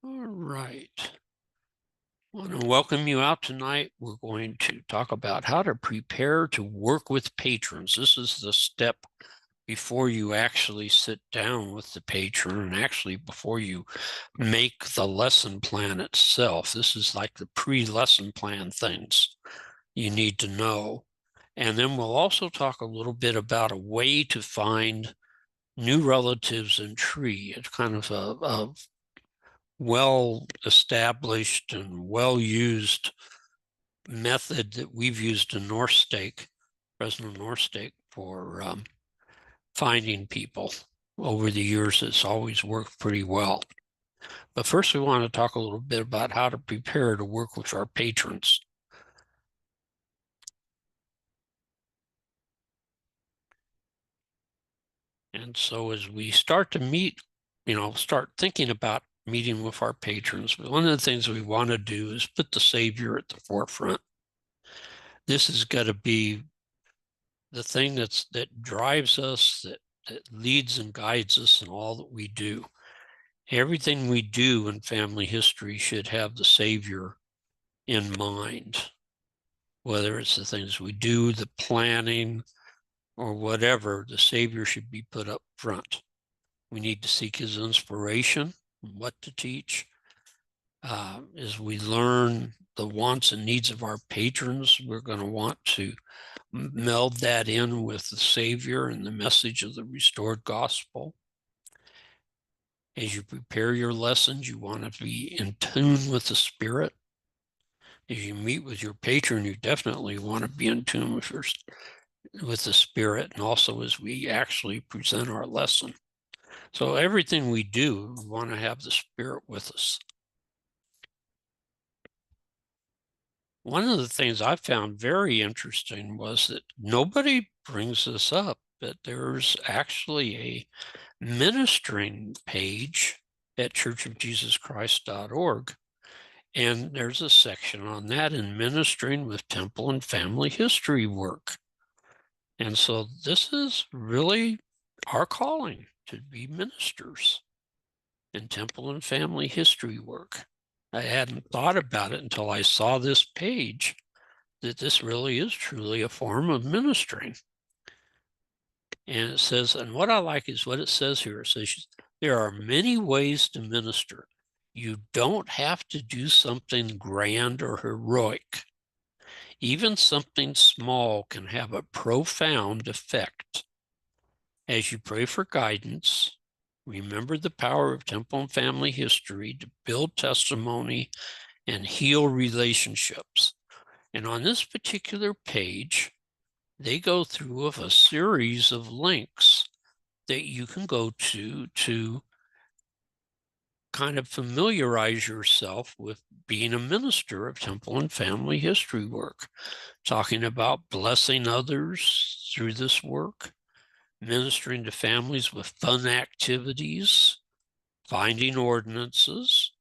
All right. I want to welcome you out tonight. We're going to talk about how to prepare to work with patrons. This is the step before you actually sit down with the patron and actually before you make the lesson plan itself. This is like the pre-lesson plan things you need to know. And then we'll also talk a little bit about a way to find new relatives in tree. It's kind of a well-established and well-used method that we've used in North Stake, Fresno North Stake, for finding people over the years. It's always worked pretty well. But first, we want to talk a little bit about how to prepare to work with our patrons. And so as we start to meet, start thinking about meeting with our patrons, one of the things we want to do is put the Savior at the forefront. This has got to be the thing that drives us, that leads and guides us in all that we do. Everything we do in family history should have the Savior in mind, whether it's the things we do, the planning, or whatever. The Savior should be put up front. We need to seek his inspiration, what to teach. As we learn the wants and needs of our patrons, we're going to want to meld that in with the Savior and the message of the restored gospel. As you prepare your lessons, you want to be in tune with the Spirit. As you meet with your patron, you definitely want to be in tune with the Spirit, and also as we actually present our lesson. So everything we do, we want to have the Spirit with us. One of the things I found very interesting was that nobody brings this up, but there's actually a ministering page at churchofjesuschrist.org. And there's a section on that in ministering with temple and family history work. And so this is really our calling, to be ministers in temple and family history work. I hadn't thought about it until I saw this page, that this really is truly a form of ministering. And it says, and what I like is what it says here. It says, there are many ways to minister. You don't have to do something grand or heroic. Even something small can have a profound effect. As you pray for guidance, remember the power of temple and family history to build testimony and heal relationships. And on this particular page, they go through a series of links that you can go to kind of familiarize yourself with being a minister of temple and family history work, talking about blessing others through this work, ministering to families with fun activities, finding ordinances,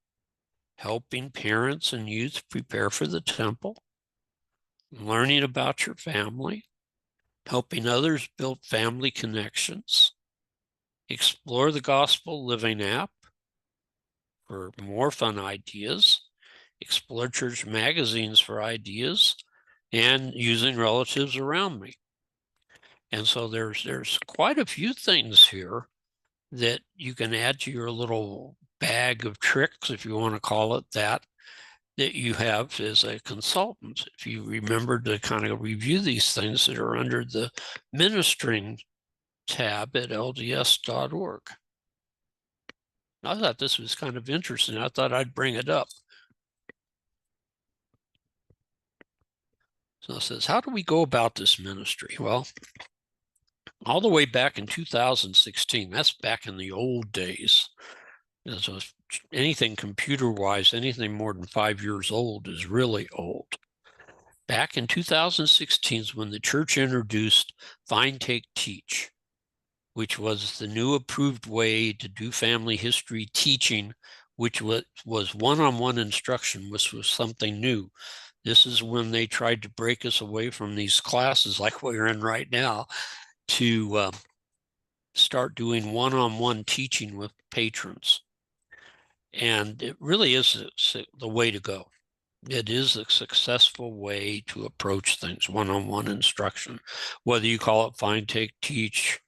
helping parents and youth prepare for the temple, learning about your family, helping others build family connections, explore the Gospel Living app for more fun ideas, explore church magazines for ideas, and using relatives around me. And so there's quite a few things here that you can add to your little bag of tricks, if you want to call it that you have as a consultant. If you remember to kind of review these things that are under the ministering tab at lds.org. I thought this was kind of interesting. I thought I'd bring it up. So it says, how do we go about this ministry? Well, all the way back in 2016, that's back in the old days. So anything computer-wise, anything more than 5 years old is really old. Back in 2016 is when the church introduced Find, Take, Teach, which was the new approved way to do family history teaching, which was one-on-one instruction, which was something new. This is when they tried to break us away from these classes like we're in right now to start doing one-on-one teaching with patrons. And it really is the way to go. It is a successful way to approach things, one-on-one instruction, whether you call it find, take, teach,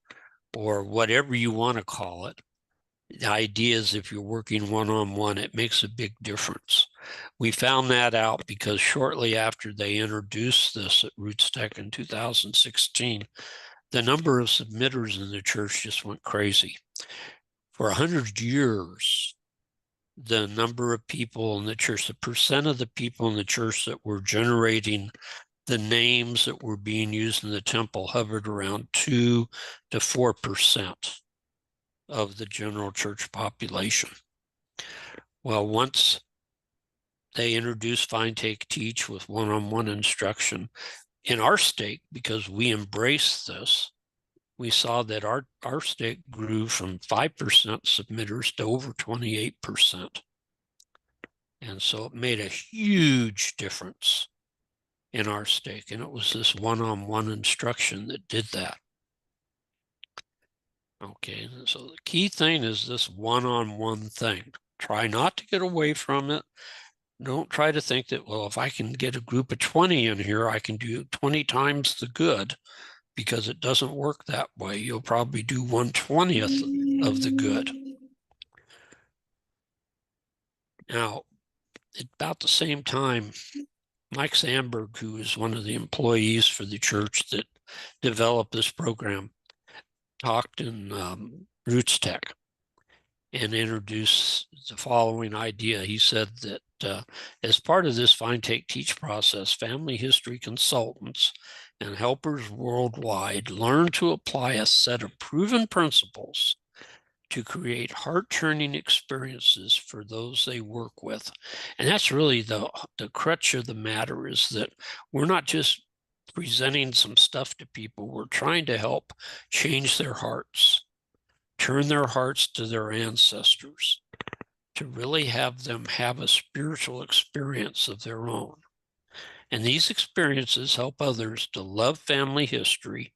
or whatever you want to call it. The idea is if you're working one-on-one, it makes a big difference. We found that out because shortly after they introduced this at RootsTech in 2016, the number of submitters in the church just went crazy. For 100 years, the number of people in the church, the percent of the people in the church that were generating the names that were being used in the temple hovered around 2 to 4% of the general church population. Well, once they introduced Find, Take, Teach with one-on-one instruction in our stake, because we embraced this, we saw that our stake grew from 5% submitters to over 28%. And so it made a huge difference in our stake. And it was this one-on-one instruction that did that. Okay, so the key thing is this one-on-one thing. Try not to get away from it. Don't try to think that, well, if I can get a group of 20 in here, I can do 20 times the good, because it doesn't work that way. You'll probably do 1/20th of the good. Now, at about the same time, Mike Sandberg, who is one of the employees for the church that developed this program, talked in RootsTech and introduced the following idea. He said that as part of this Find, Take, Teach process, family history consultants and helpers worldwide learn to apply a set of proven principles to create heart-turning experiences for those they work with. And that's really the crutch of the matter, is that we're not just presenting some stuff to people. We're trying to help change their hearts, turn their hearts to their ancestors, to really have them have a spiritual experience of their own. And these experiences help others to love family history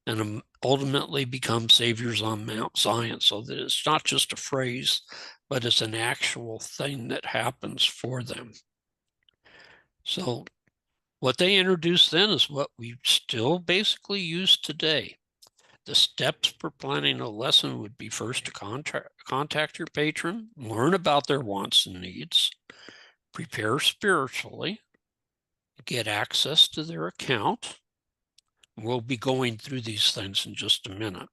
and ultimately become saviors on Mount Zion, so that it's not just a phrase, but it's an actual thing that happens for them. So what they introduced then is what we still basically use today. The steps for planning a lesson would be first to contact your patron, learn about their wants and needs, prepare spiritually, get access to their account. We'll be going through these things in just a minute.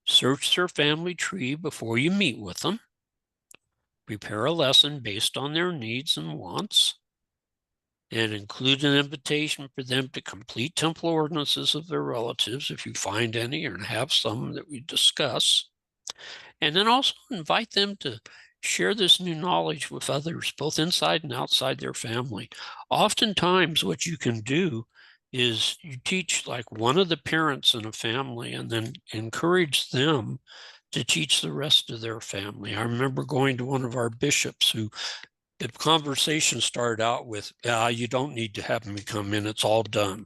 Search their family tree before you meet with them. Prepare a lesson based on their needs and wants, and include an invitation for them to complete temple ordinances of their relatives, if you find any or have some that we discuss. And then also invite them to share this new knowledge with others, both inside and outside their family. Oftentimes, what you can do is you teach like one of the parents in a family and then encourage them to teach the rest of their family. I remember going to one of our bishops who the conversation started out with, you don't need to have me come in, it's all done.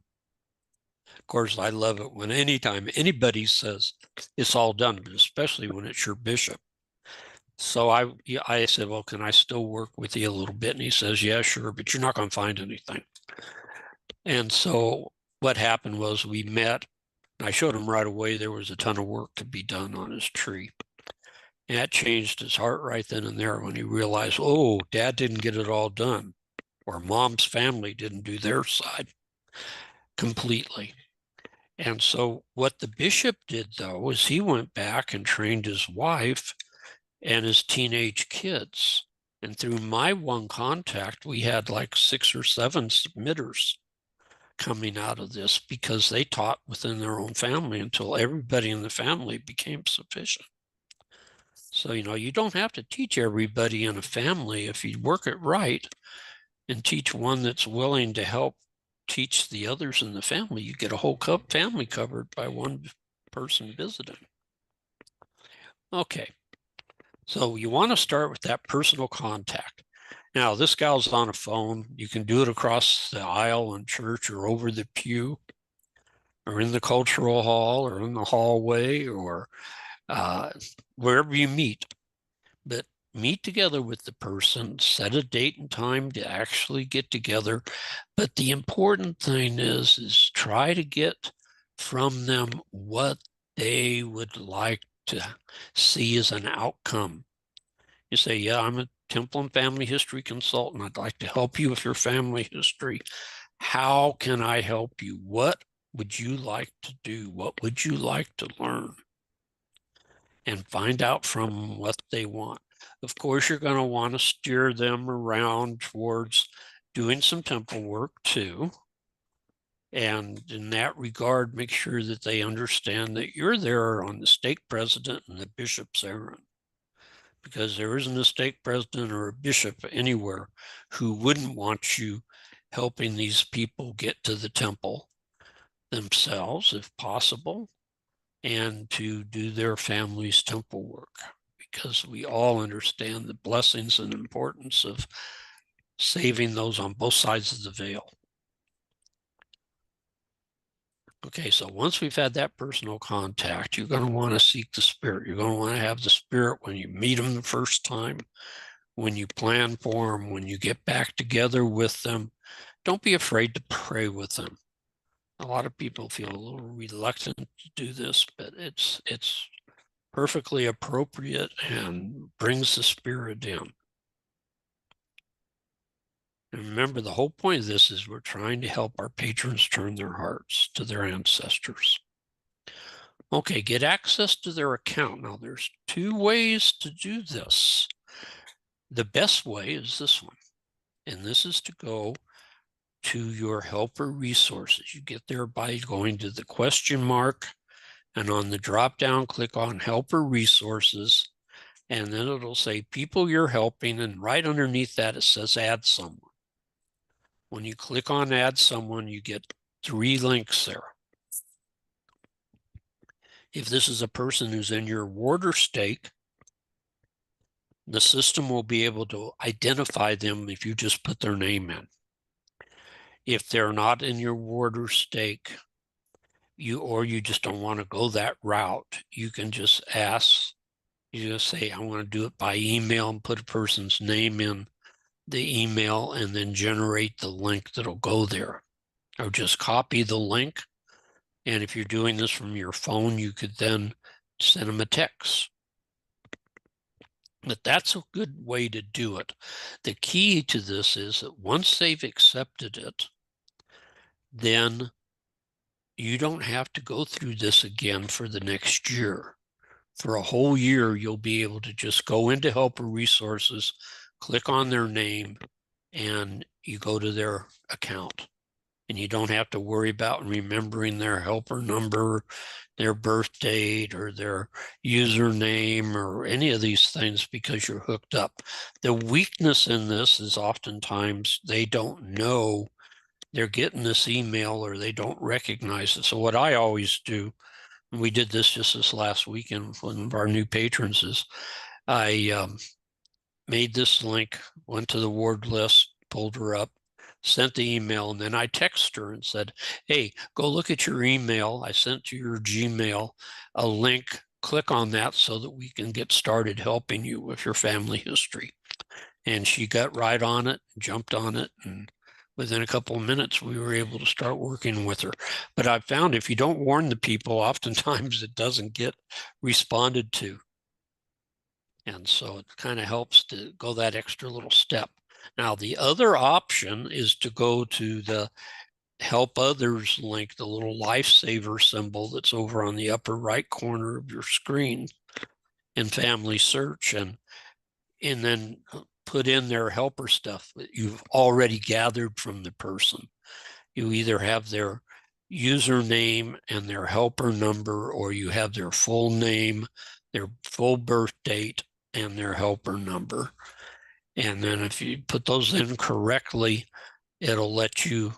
Of course, I love it when anytime anybody says it's all done, but especially when it's your bishop. So I said, well, can I still work with you a little bit? And he says, yeah, sure, but you're not going to find anything. And so what happened was we met, and I showed him right away there was a ton of work to be done on his tree. And that changed his heart right then and there when he realized, oh, Dad didn't get it all done, or Mom's family didn't do their side completely. And so what the bishop did, though, is he went back and trained his wife and his teenage kids. And through my one contact, we had like 6 or 7 submitters coming out of this, because they taught within their own family until everybody in the family became sufficient. So, you don't have to teach everybody in a family. If you work it right and teach one that's willing to help teach the others in the family, you get a whole family covered by one person visiting. Okay, so you want to start with that personal contact. Now, this gal's on a phone. You can do it across the aisle in church, or over the pew, or in the cultural hall, or in the hallway, or wherever you meet. But meet together with the person, set a date and time to actually get together. But the important thing is try to get from them what they would like to see as an outcome. You say, yeah, I'm a Temple and Family History consultant. I'd like to help you with your family history. How can I help you? What would you like to do? What would you like to learn? And find out from what they want. Of course, you're going to want to steer them around towards doing some temple work too. And in that regard, make sure that they understand that you're there on the stake president and the bishop's errand. Because there isn't a stake president or a bishop anywhere who wouldn't want you helping these people get to the temple themselves, if possible, and to do their family's temple work, because we all understand the blessings and importance of saving those on both sides of the veil. Okay, so once we've had that personal contact, you're going to want to seek the Spirit. You're going to want to have the Spirit when you meet them the first time, when you plan for them, when you get back together with them. Don't be afraid to pray with them. A lot of people feel a little reluctant to do this, but it's perfectly appropriate and brings the Spirit in. And remember, the whole point of this is we're trying to help our patrons turn their hearts to their ancestors. Okay, get access to their account. Now, there's two ways to do this. The best way is this one, and this is to go to your helper resources. You get there by going to the question mark, and on the drop down, click on helper resources, and then it'll say people you're helping, and right underneath that it says add someone. When you click on add someone, you get 3 links there. If this is a person who's in your ward or stake, the system will be able to identify them if you just put their name in. If they're not in your ward or stake, you just don't want to go that route, you can just ask, you just say, I want to do it by email, and put a person's name in the email and then generate the link that'll go there. Or just copy the link. And if you're doing this from your phone, you could then send them a text. But that's a good way to do it. The key to this is that once they've accepted it, then you don't have to go through this again for the next year. For a whole year, you'll be able to just go into helper resources, click on their name, and you go to their account. And you don't have to worry about remembering their helper number, their birth date, or their username, or any of these things, because you're hooked up. The weakness in this is oftentimes they don't know they're getting this email, or they don't recognize it. So what I always do, and we did this just this last weekend with one of our new patrons, is I made this link, went to the ward list, pulled her up, sent the email, and then I texted her and said, hey, go look at your email. I sent to your Gmail a link. Click on that so that we can get started helping you with your family history. And she got right on it, jumped on it, and within a couple of minutes, we were able to start working with her. But I found if you don't warn the people, oftentimes it doesn't get responded to. And so it kind of helps to go that extra little step. Now, the other option is to go to the Help Others link, the little lifesaver symbol that's over on the upper right corner of your screen in Family Search, and then put in their helper stuff that you've already gathered from the person. You either have their username and their helper number, or you have their full name, their full birth date, and their helper number. And then if you put those in correctly, it'll let you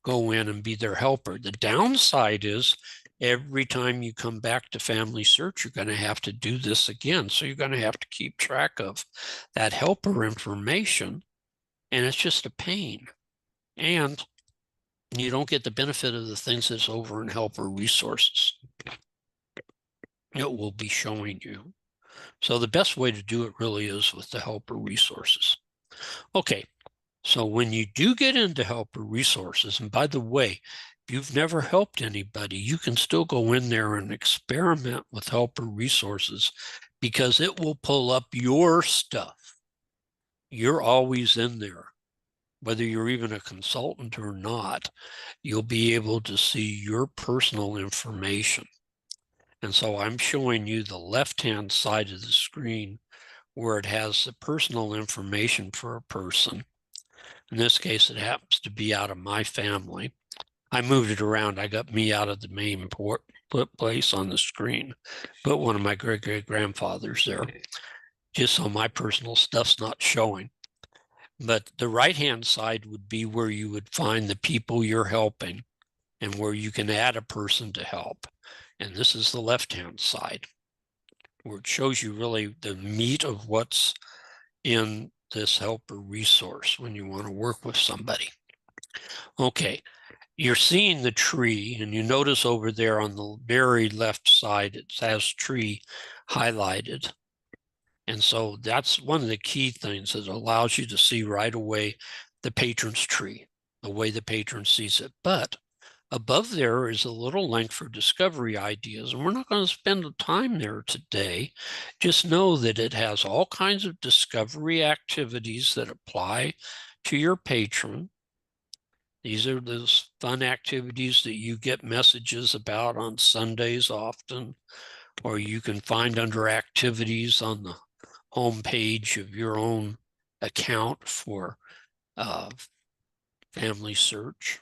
go in and be their helper. The downside is every time you come back to Family Search, you're going to have to do this again. So you're going to have to keep track of that helper information, and it's just a pain. And you don't get the benefit of the things that's over in helper resources. It will be showing you. So the best way to do it really is with the helper resources. Okay, so when you do get into helper resources, and by the way, if you've never helped anybody, you can still go in there and experiment with helper resources because it will pull up your stuff. You're always in there. Whether you're even a consultant or not, you'll be able to see your personal information. And so I'm showing you the left-hand side of the screen where it has the personal information for a person. In this case, it happens to be out of my family. I moved it around. I got me out of the main place on the screen, put one of my great-great-grandfathers there, just so my personal stuff's not showing. But the right-hand side would be where you would find the people you're helping and where you can add a person to help. And this is the left-hand side, where it shows you really the meat of what's in this helper resource when you want to work with somebody. Okay, you're seeing the tree, and you notice over there on the very left side, it has tree highlighted. And so that's one of the key things that allows you to see right away the patron's tree, the way the patron sees it. But above there is a little link for discovery ideas, and we're not going to spend the time there today. Just know that it has all kinds of discovery activities that apply to your patron. These are those fun activities that you get messages about on Sundays often, or you can find under activities on the home page of your own account for family search.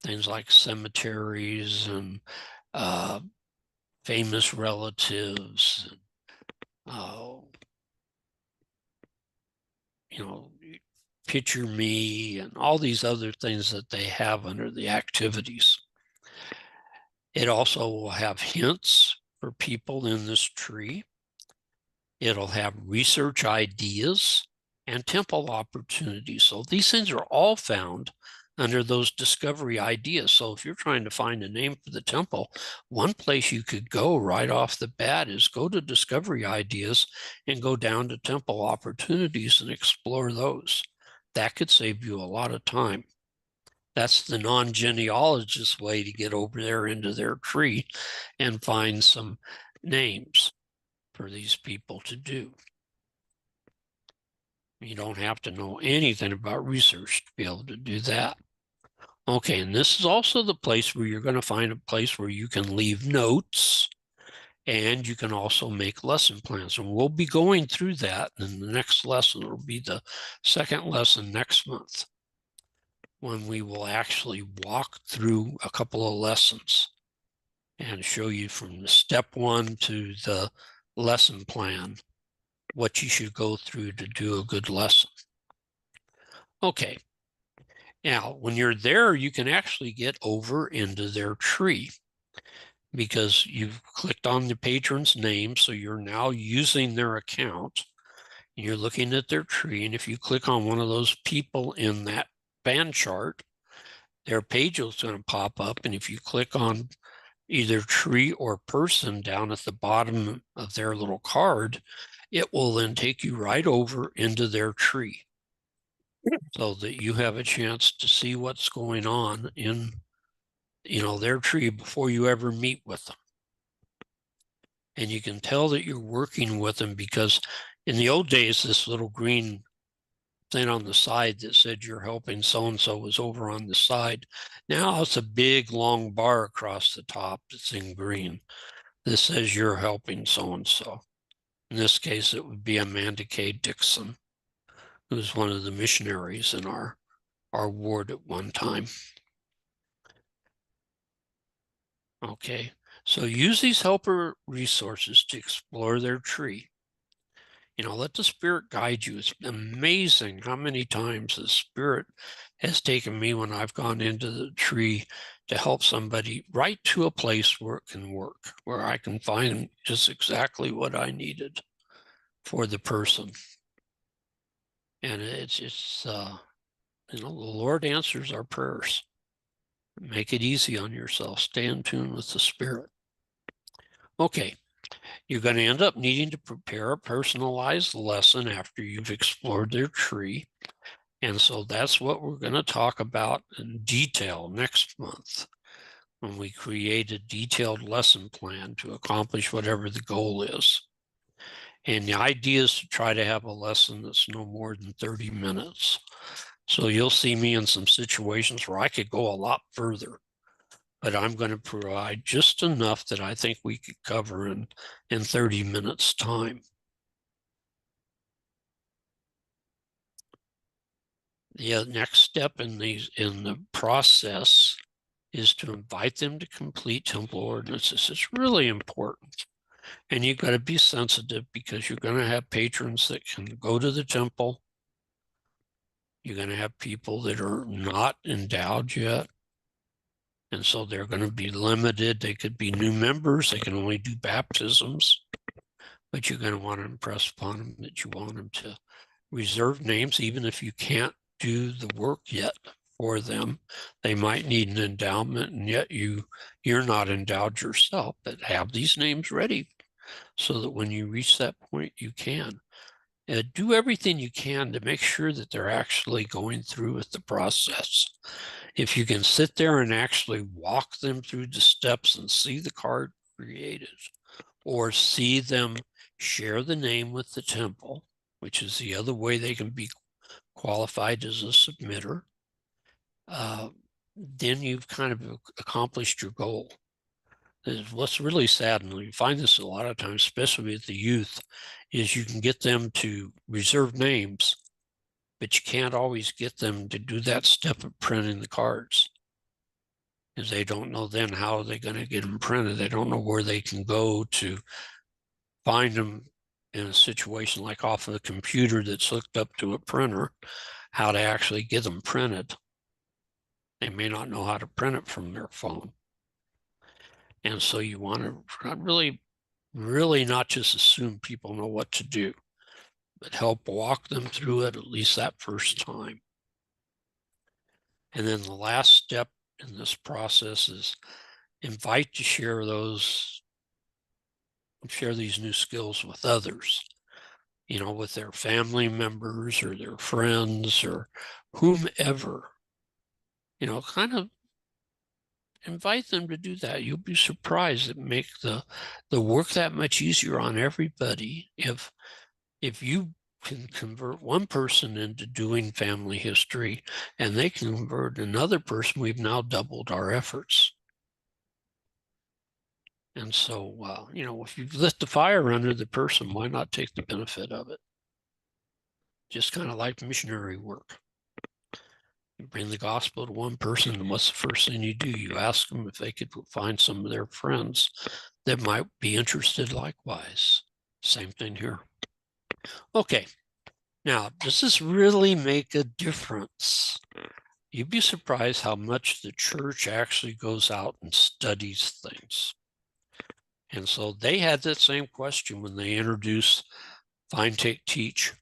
Things like cemeteries and famous relatives, you know, picture me and all these other things that they have under the activities. It also will have hints for people in this tree. It'll have research ideas and temple opportunities. So these things are all found under those discovery ideas. So if you're trying to find a name for the temple, one place you could go right off the bat is go to discovery ideas and go down to temple opportunities and explore those. That could save you a lot of time. That's the non-genealogist way to get over there into their tree and find some names for these people to do. You don't have to know anything about research to be able to do that. Okay, and this is also the place where you're going to find a place where you can leave notes, and you can also make lesson plans. And we'll be going through that in the next lesson. It'll be the second lesson next month, when we will actually walk through a couple of lessons and show you from the step one to the lesson plan what you should go through to do a good lesson. Okay, now when you're there, you can actually get over into their tree because you've clicked on the patron's name, so you're now using their account. You're looking at their tree, and if you click on one of those people in that band chart, their page is going to pop up, and if you click on either tree or person down at the bottom of their little card, it will then take you right over into their tree so that you have a chance to see what's going on in, their tree before you ever meet with them. And you can tell that you're working with them because in the old days, this little green thing on the side that said you're helping so-and-so was over on the side. Now it's a big long bar across the top that's in green. This says you're helping so-and-so. In this case, it would be Amanda K. Dixon, who was one of the missionaries in our ward at one time. Okay, so use these helper resources to explore their tree. Let the Spirit guide you. It's amazing how many times the Spirit has taken me when I've gone into the tree to help somebody right to a place where it can work, where I can find just exactly what I needed for the person. And it's the Lord answers our prayers. Make it easy on yourself. Stay in tune with the Spirit. Okay, You're going to end up needing to prepare a personalized lesson after you've explored their tree. And so that's what we're going to talk about in detail next month when we create a detailed lesson plan to accomplish whatever the goal is. And the idea is to try to have a lesson that's no more than 30 minutes. So you'll see me in some situations where I could go a lot further, but I'm going to provide just enough that I think we could cover in 30 minutes time. The next step in the process is to invite them to complete temple ordinances. It's really important. And you've got to be sensitive because you're going to have patrons that can go to the temple. You're going to have people that are not endowed yet. And so they're going to be limited. They could be new members. They can only do baptisms. But you're going to want to impress upon them that you want them to reserve names, even if you can't do the work yet for them. They might need an endowment, and yet you're not endowed yourself, but have these names ready so that when you reach that point, you can. Do everything you can to make sure that they're actually going through with the process. If you can sit there and actually walk them through the steps and see the card created, or see them share the name with the temple, which is the other way they can be qualified as a submitter, then you've kind of accomplished your goal. What's really sad, and you find this a lot of times, especially with the youth, is you can get them to reserve names, but you can't always get them to do that step of printing the cards, because they don't know then how they're going to get them printed. They don't know where they can go to find them in a situation like off of a computer that's hooked up to a printer, how to actually get them printed. They may not know how to print it from their phone. And so you want to really not just assume people know what to do, but help walk them through it at least that first time. And then the last step in this process is invite to share these new skills with others, with their family members or their friends or whomever, kind of invite them to do that. You'll be surprised. It makes the work that much easier on everybody if you can convert one person into doing family history and they can convert another person, we've now doubled our efforts. And so, if you lit the fire under the person, why not take the benefit of it? Just kind of like missionary work. You bring the gospel to one person, and what's the first thing you do? You ask them if they could find some of their friends that might be interested likewise. Same thing here. Okay, now, does this really make a difference? You'd be surprised how much the church actually goes out and studies things. And so they had that same question when they introduced Find, Take, Teach,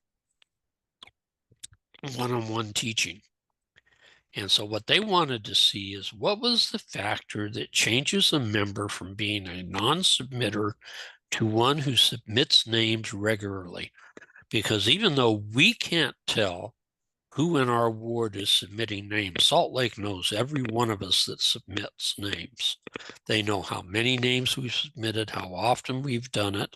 one-on-one teaching. And so what they wanted to see is what was the factor that changes a member from being a non-submitter to one who submits names regularly? Because even though we can't tell who in our ward is submitting names, Salt Lake knows every one of us that submits names. They know how many names we've submitted, how often we've done it.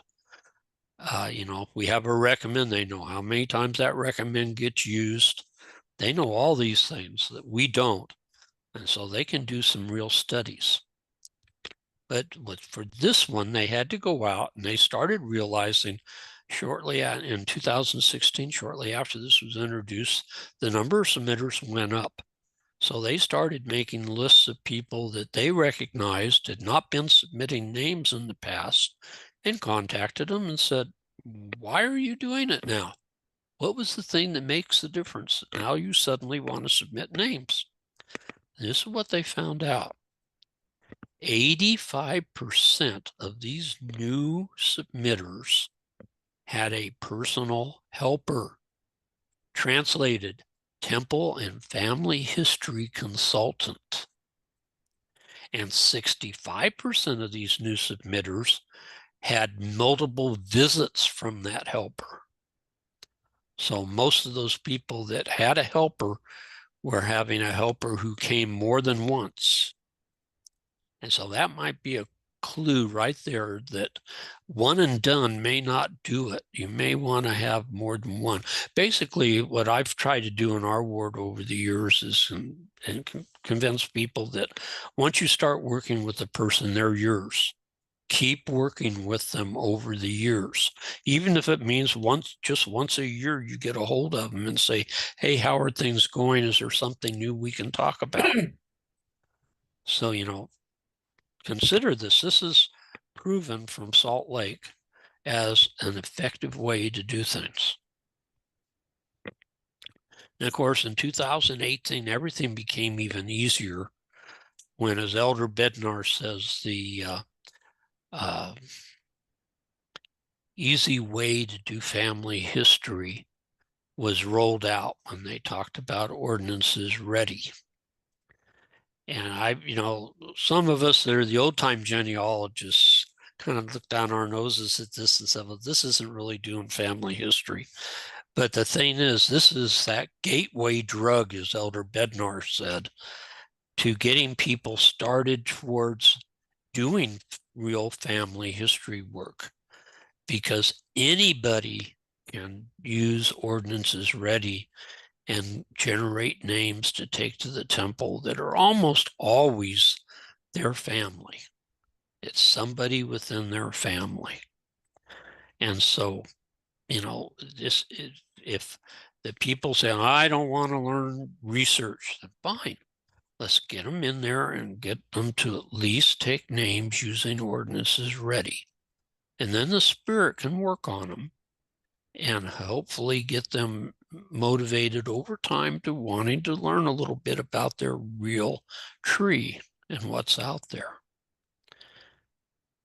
If we have a recommend, they know how many times that recommend gets used. They know all these things that we don't. And so they can do some real studies. But for this one, they had to go out and they started realizing shortly in 2016, shortly after this was introduced, the number of submitters went up. So they started making lists of people that they recognized had not been submitting names in the past and contacted them and said, why are you doing it now? What was the thing that makes the difference? Now you suddenly want to submit names. This is what they found out. 85% of these new submitters had a personal helper, translated temple and family history consultant. And 65% of these new submitters had multiple visits from that helper. So most of those people that had a helper were having a helper who came more than once. And so that might be a clue right there that one and done may not do it. You may want to have more than one. Basically, what I've tried to do in our ward over the years is convince people that once you start working with a person, they're yours. Keep working with them over the years, even if it means just once a year you get a hold of them and say, hey, how are things going? Is there something new we can talk about? So, consider this. This is proven from Salt Lake as an effective way to do things. And of course, in 2018, everything became even easier when, as Elder Bednar says, the easy way to do family history was rolled out when they talked about ordinances ready. And some of us that are the old time genealogists kind of look down our noses at this and say, well, this isn't really doing family history. But the thing is, this is that gateway drug, as Elder Bednar said, to getting people started towards doing real family history work, because anybody can use ordinances ready and generate names to take to the temple that are almost always their family. It's somebody within their family. And so, if the people say, I don't want to learn research, then fine. Let's get them in there and get them to at least take names using ordinances ready. And then the Spirit can work on them and hopefully get them motivated over time to wanting to learn a little bit about their real tree and what's out there.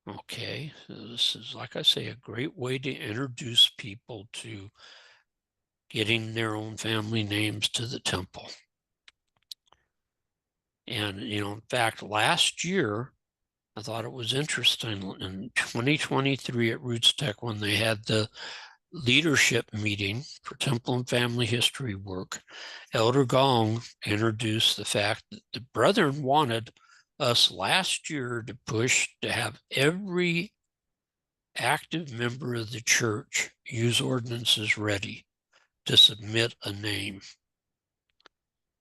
Okay, so this is, like I say, a great way to introduce people to getting their own family names to the temple. And, in fact, last year, I thought it was interesting in 2023 at Roots Tech when they had the leadership meeting for temple and family history work, Elder Gong introduced the fact that the brethren wanted us last year to push to have every active member of the church use ordinances ready to submit a name.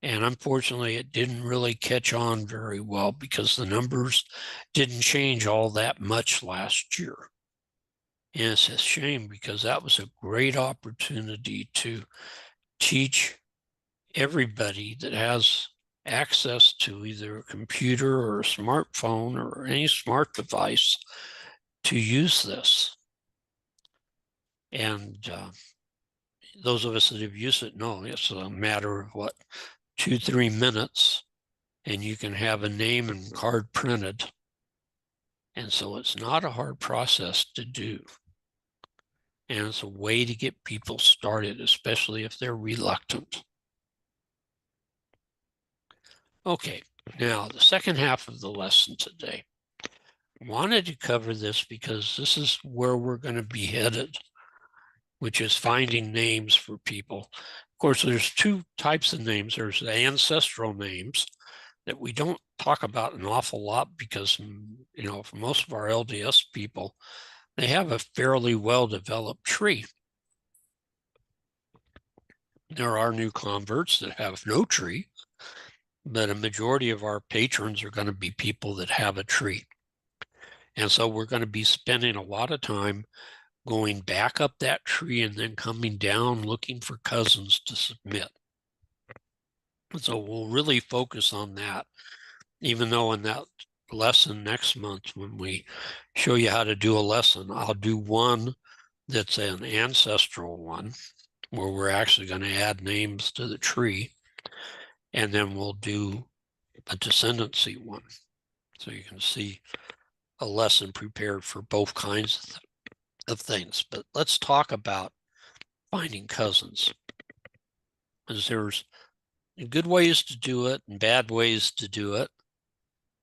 And unfortunately, it didn't really catch on very well because the numbers didn't change all that much last year. And it's a shame because that was a great opportunity to teach everybody that has access to either a computer or a smartphone or any smart device to use this. And those of us that have used it know it's a matter of 2-3 minutes, and you can have a name and card printed. And so it's not a hard process to do. And it's a way to get people started, especially if they're reluctant. Okay, now the second half of the lesson today. Wanted to cover this because this is where we're going to be headed, which is finding names for people. Of course, there's two types of names. There's the ancestral names that we don't talk about an awful lot because, for most of our LDS people, they have a fairly well-developed tree. There are new converts that have no tree, but a majority of our patrons are going to be people that have a tree. And so we're going to be spending a lot of time going back up that tree and then coming down looking for cousins to submit. So we'll really focus on that, even though in that lesson next month, when we show you how to do a lesson, I'll do one that's an ancestral one where we're actually going to add names to the tree. And then we'll do a descendancy one. So you can see a lesson prepared for both kinds of things. But let's talk about finding cousins. Because there's good ways to do it and bad ways to do it.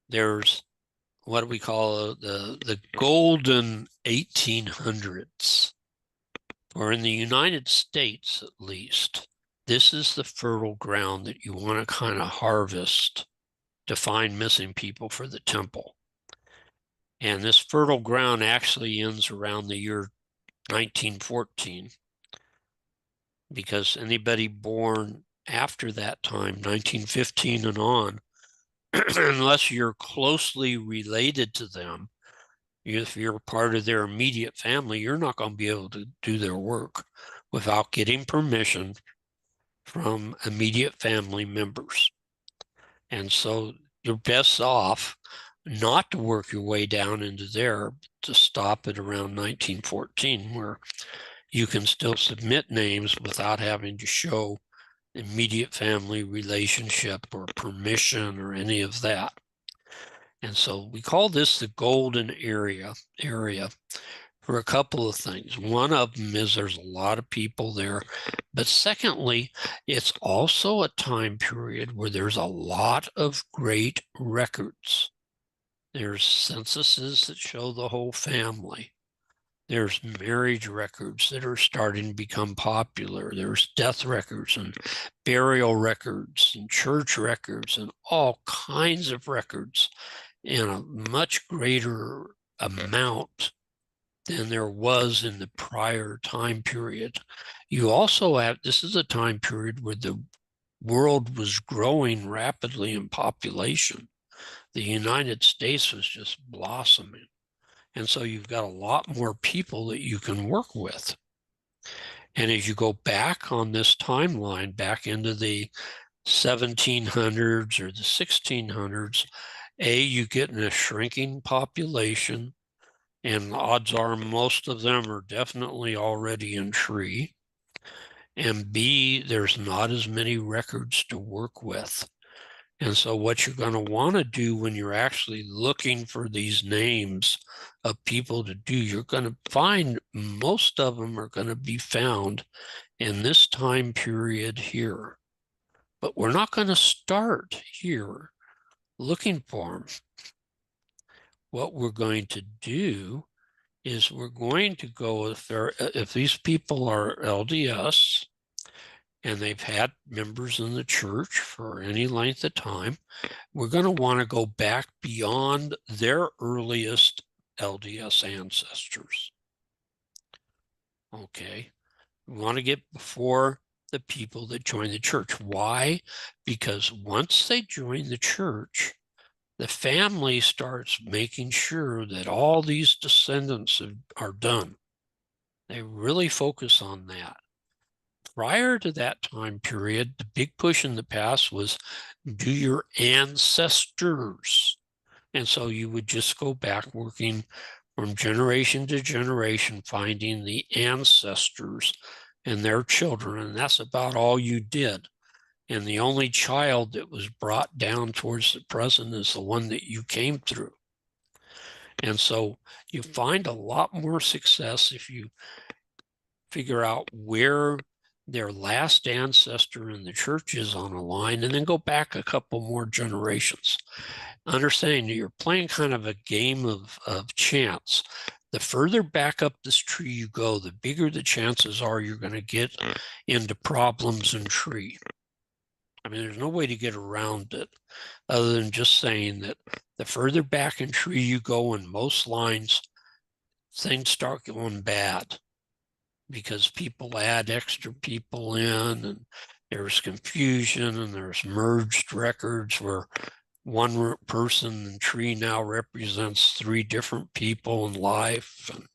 There's what do we call the golden 1800s, or in the United States at least. This is the fertile ground that you want to kind of harvest to find missing people for the temple. And this fertile ground actually ends around the year 1914, because anybody born after that time, 1915 and on, unless you're closely related to them, if you're part of their immediate family, you're not going to be able to do their work without getting permission from immediate family members. And so you're best off not to work your way down into there, to stop at around 1914, where you can still submit names without having to show immediate family relationship or permission or any of that. And so we call this the golden area for a couple of things. One of them is there's a lot of people there, but secondly, it's also a time period where there's a lot of great records. There's censuses that show the whole family. There's marriage records that are starting to become popular. There's death records and burial records and church records and all kinds of records in a much greater amount than there was in the prior time period. You also have, this is a time period where the world was growing rapidly in population. The United States was just blossoming. And so you've got a lot more people that you can work with. And as you go back on this timeline, back into the 1700s or the 1600s, you get in a shrinking population, and odds are most of them are definitely already in tree. And B, there's not as many records to work with. And so what you're going to want to do when you're actually looking for these names of people to do, you're going to find most of them are going to be found in this time period here. But we're not going to start here looking for them. What we're going to do is we're going to go, if these people are LDS and they've had members in the church for any length of time, we're going to want to go back beyond their earliest LDS ancestors. Okay, we want to get before the people that join the church. Why? Because once they join the church, the family starts making sure that all these descendants are done. They really focus on that. Prior to that time period, the big push in the past was do your ancestors. And so you would just go back working from generation to generation, finding the ancestors and their children. And that's about all you did. And the only child that was brought down towards the present is the one that you came through. And so you find a lot more success if you figure out where their last ancestor in the church is on a line, and then go back a couple more generations. Understanding you're playing kind of a game of chance. The further back up this tree you go, the bigger the chances are you're going to get into problems in tree. I mean, there's no way to get around it other than just saying that the further back in tree you go in most lines, things start going bad because people add extra people in, and there's confusion, and there's merged records where one person in tree now represents 3 different people in life, and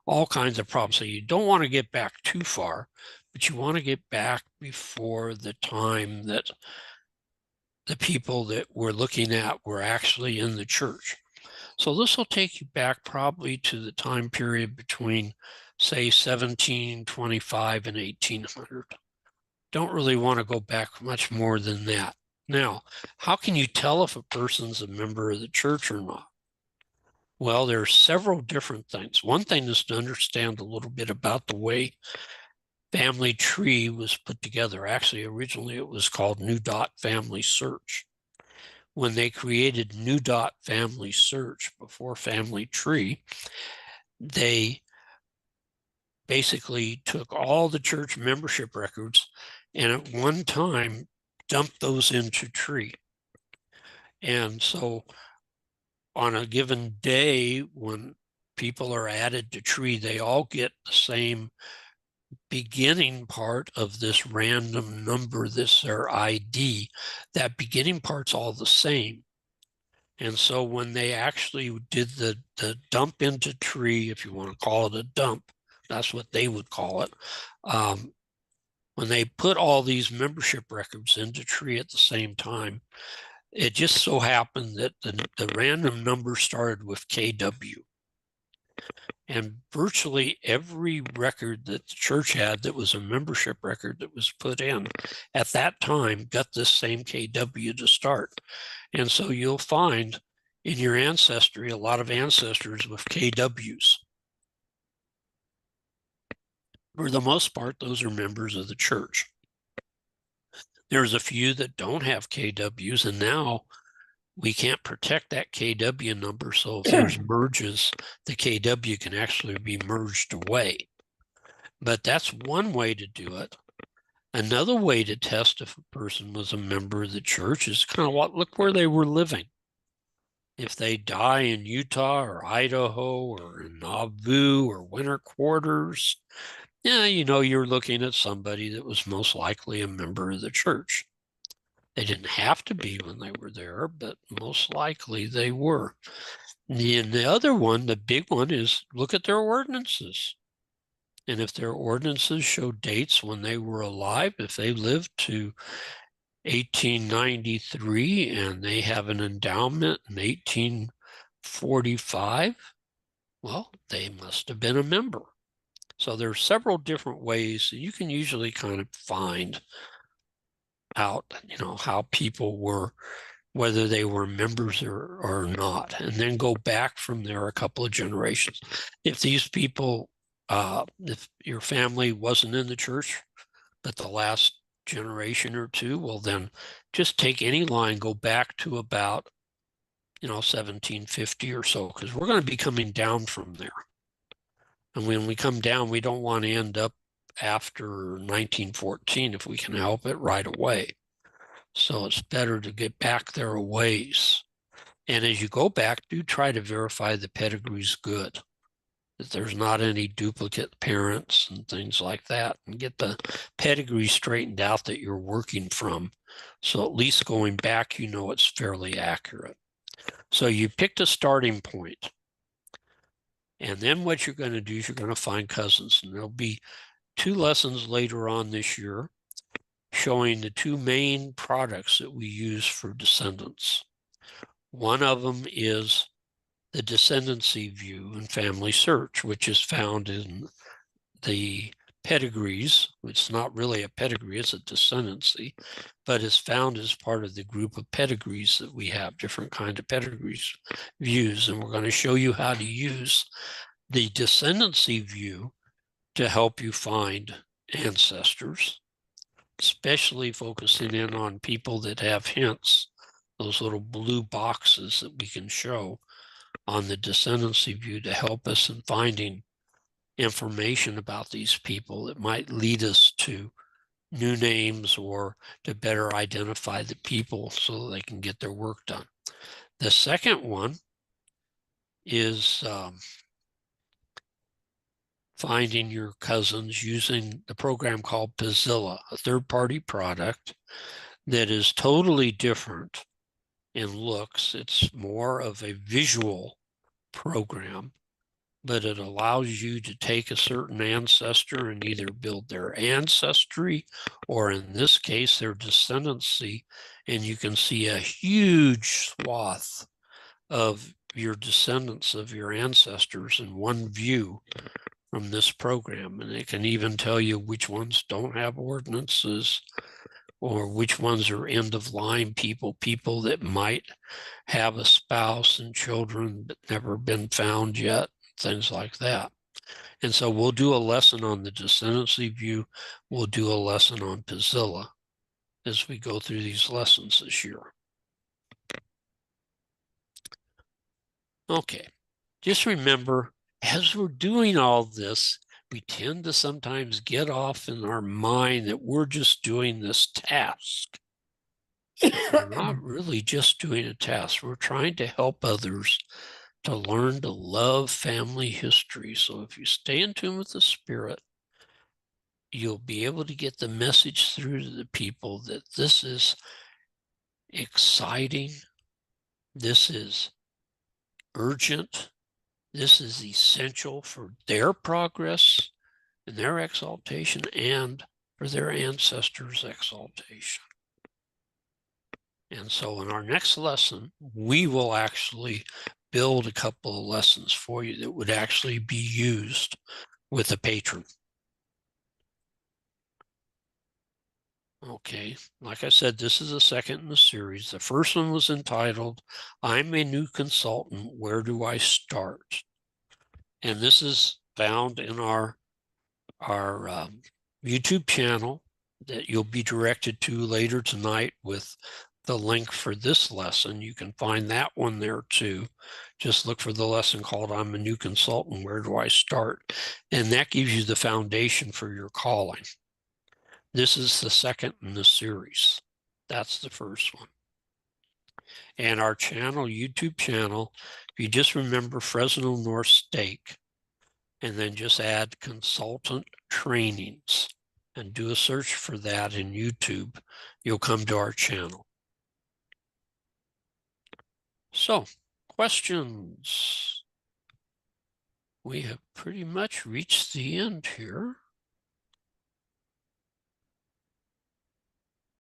all kinds of problems. So you don't want to get back too far, but you want to get back before the time that the people that we're looking at were actually in the church. So this will take you back probably to the time period between, say, 1725 and 1800. Don't really want to go back much more than that. Now, how can you tell if a person's a member of the church or not? Well, there are several different things. One thing is to understand a little bit about the way family tree was put together. Actually, originally it was called New Dot Family Search. when they created New Dot Family Search before Family Tree, they basically took all the church membership records and at one time dumped those into Tree. And so on a given day when people are added to Tree, they all get the same beginning part of this random number, this their ID. That beginning part's all the same. And so when they actually did the dump into Tree, if you want to call it a dump, that's what they would call it. When they put all these membership records into Tree at the same time, it just so happened that the random number started with KW. And virtually every record that the church had that was a membership record that was put in at that time got this same KW to start. And so you'll find in your ancestry a lot of ancestors with KWs. For the most part, those are members of the church. There's a few that don't have KWs, and now we can't protect that KW number. So if there's merges, the KW can actually be merged away. But that's one way to do it. Another way to test if a person was a member of the church is kind of look where they were living. If they die in Utah or Idaho or in Nauvoo or winter quarters, yeah, you know, you're looking at somebody that was most likely a member of the church. They didn't have to be when they were there, but most likely they were. And the other one, the big one, is look at their ordinances. And if their ordinances show dates when they were alive, if they lived to 1893 and they have an endowment in 1845, well, they must have been a member. So there's several different ways that you can usually kind of find out, you know, how people were, whether they were members or not, and then go back from there a couple of generations. If these people, if your family wasn't in the church, but the last generation or two, well, then just take any line, go back to about, you know, 1750 or so, because we're going to be coming down from there. And when we come down, we don't want to end up after 1914 if we can help it right away. So it's better to get back there a ways. And as you go back, do try to verify the pedigree's good, that there's not any duplicate parents and things like that, and get the pedigree straightened out that you're working from. So at least going back, you know it's fairly accurate. So you picked a starting point. And then what you're going to do is you're going to find cousins. And there'll be 2 lessons later on this year showing the 2 main products that we use for descendants. One of them is the descendancy view in Family Search, which is found in the pedigrees. It's not really a pedigree, it's a descendancy, but is found as part of the group of pedigrees that we have, different kinds of pedigrees views. And we're going to show you how to use the descendancy view to help you find ancestors, especially focusing in on people that have hints, those little blue boxes that we can show on the descendancy view to help us in finding information about these people that might lead us to new names or to better identify the people so that they can get their work done. The second one is finding your cousins using the program called Pizilla, a third-party product that is totally different in looks. It's more of a visual program, but it allows you to take a certain ancestor and either build their ancestry or in this case their descendancy, and you can see a huge swath of your descendants of your ancestors in one view from this program. And it can even tell you which ones don't have ordinances or which ones are end of line people that might have a spouse and children but never been found yet, things like that. And so we'll do a lesson on the descendancy view. We'll do a lesson on Pizilla as we go through these lessons this year. Okay, just remember, as we're doing all this, we tend to sometimes get off in our mind that we're just doing this task. We're not really just doing a task. We're trying to help others to learn to love family history. So if you stay in tune with the Spirit, you'll be able to get the message through to the people that this is exciting, this is urgent, this is essential for their progress and their exaltation and for their ancestors' exaltation. And so in our next lesson, we will actually build a couple of lessons for you that would actually be used with a patron. Okay, like I said, this is the second in the series. The first one was entitled, I'm a New Consultant, Where Do I Start? And this is found in our YouTube channel that you'll be directed to later tonight with the link for this lesson. You can find that one there too. Just look for the lesson called I'm a New Consultant, Where Do I Start? And that gives you the foundation for your calling. This is the second in the series. That's the first one. And our channel, YouTube channel, if you just remember Fresno North Stake, and then just add consultant trainings and do a search for that in YouTube, you'll come to our channel. So, questions? We have pretty much reached the end here.